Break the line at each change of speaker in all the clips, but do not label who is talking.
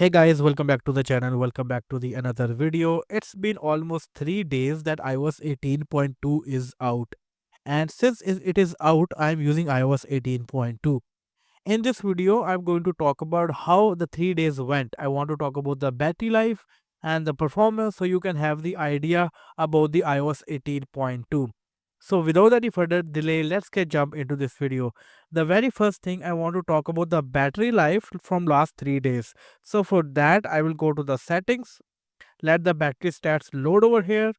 Hey guys, welcome back to the channel. Welcome back to the another video. It's been almost 3 days that iOS 18.2 is out. And since it is out, I'm using iOS 18.2. In this video, I'm going to talk about how the 3 days went. I want to talk about the battery life and the performance so you can have the idea about the iOS 18.2. So without any further delay, let's get jump into this video. The very first thing I want to talk about the battery life from last 3 days. So for that, I will go to the settings, let the battery stats load over here.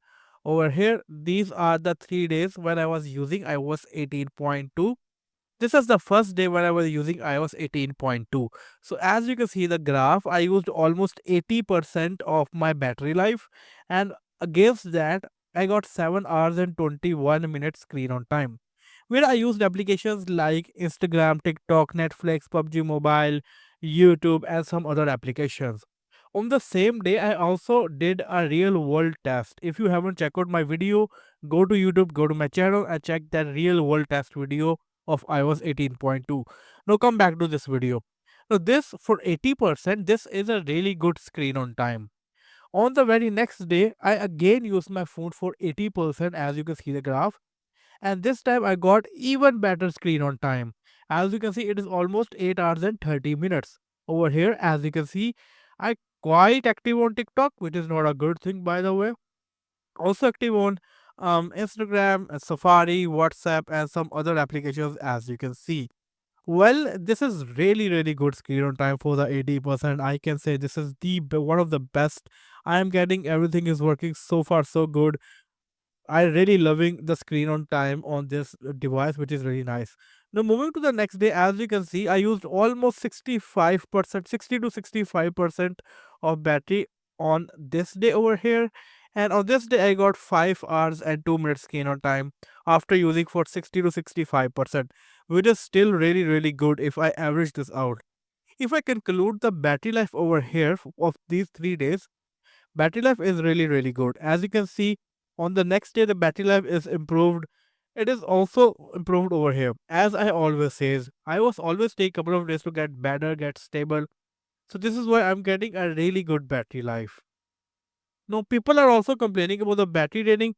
Over here, these are the 3 days when I was using iOS 18.2. This is the first day when I was using iOS 18.2. So as you can see the graph, I used almost 80% of my battery life, and against that I got 7 hours and 21 minutes screen on time, where I used applications like Instagram, TikTok, Netflix, PUBG Mobile, YouTube, and some other applications. On the same day, I also did a real world test. If you haven't checked out my video, go to YouTube, go to my channel, and check that real world test video of iOS 18.2. Now come back to this video. Now this for 80%, this is a really good screen on time. On the very next day, I again used my phone for 80% as you can see the graph, and this time I got even better screen on time. As you can see, it is almost 8 hours and 30 minutes. Over here, as you can see, I quite active on TikTok, which is not a good thing by the way. Also active on Instagram, Safari, WhatsApp, and some other applications as you can see. Well, this is really good screen on time for the 80%. I can say this is one of the best I am getting. Everything is working so far so good. I really loving the screen on time on this device, which is really nice. Now moving to the next day, as you can see, I used almost 65%, 60 to 65% of battery on this day over here. And on this day, I got 5 hours and 2 minutes screen on time after using for 60 to 65%, which is still really good if I average this out. If I conclude the battery life over here of these 3 days, battery life is really good. As you can see, on the next day the battery life is improved. It is also improved over here. As I always says, I was always take couple of days to get better, get stable. So this is why I'm getting a really good battery life. Now people are also complaining about the battery draining.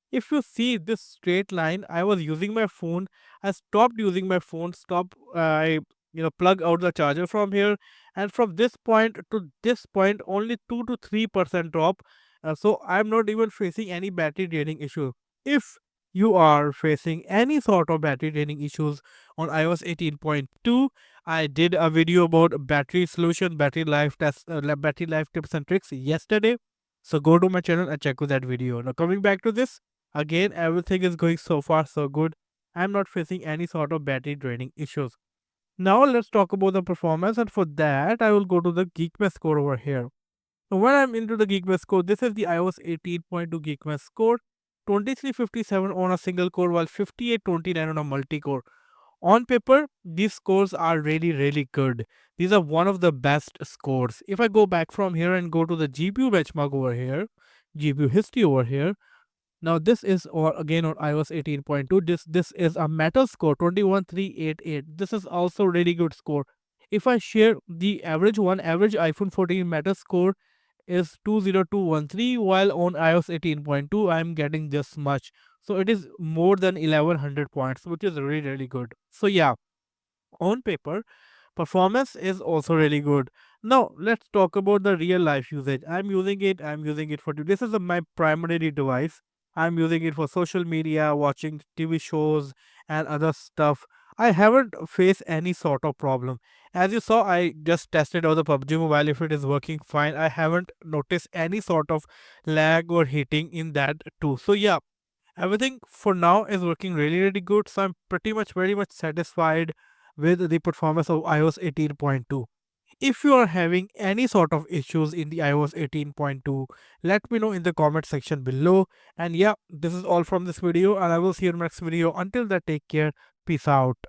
If you see this straight line, I was using my phone. I stopped using my phone. I plug out the charger from here, and from this point to this point, only 2 to 3% drop. So I'm not even facing any battery draining issue. If you are facing any sort of battery draining issues on iOS 18.2, I did a video about battery solution, battery life tips and tricks yesterday. So go to my channel and check out that video. Now coming back to this, again everything is going so far so good. I'm not facing any sort of battery draining issues. Now let's talk about the performance, and for that I will go to the Geekbench score over here. So when I'm into the Geekbench score, this is the iOS 18.2 Geekbench score. 2357 on a single core while 5829 on a multi-core. On paper, these scores are really good. These are one of the best scores. If I go back from here and go to the GPU benchmark over here, GPU history over here, now this is or again on iOS 18.2. This is a Meta score 21388. This is also really good score. If I share the average one, average iPhone 14 Meta score is 20213, while on iOS 18.2 I am getting this much. So it is more than 1100 points, which is really good. So yeah, on paper performance is also really good. Now let's talk about the real life usage. I'm using it for this is my primary device. I'm using it for social media, watching TV shows and other stuff. I haven't faced any sort of problem. As you saw, I just tested out the PUBG mobile. If it is working fine, I haven't noticed any sort of lag or heating in that too. So yeah, everything for now is working really good. So I'm pretty much very much satisfied with the performance of iOS 18.2. If you are having any sort of issues in the iOS 18.2, let me know in the comment section below. And yeah, this is all from this video, and I will see you in the next video. Until then, take care. Peace out.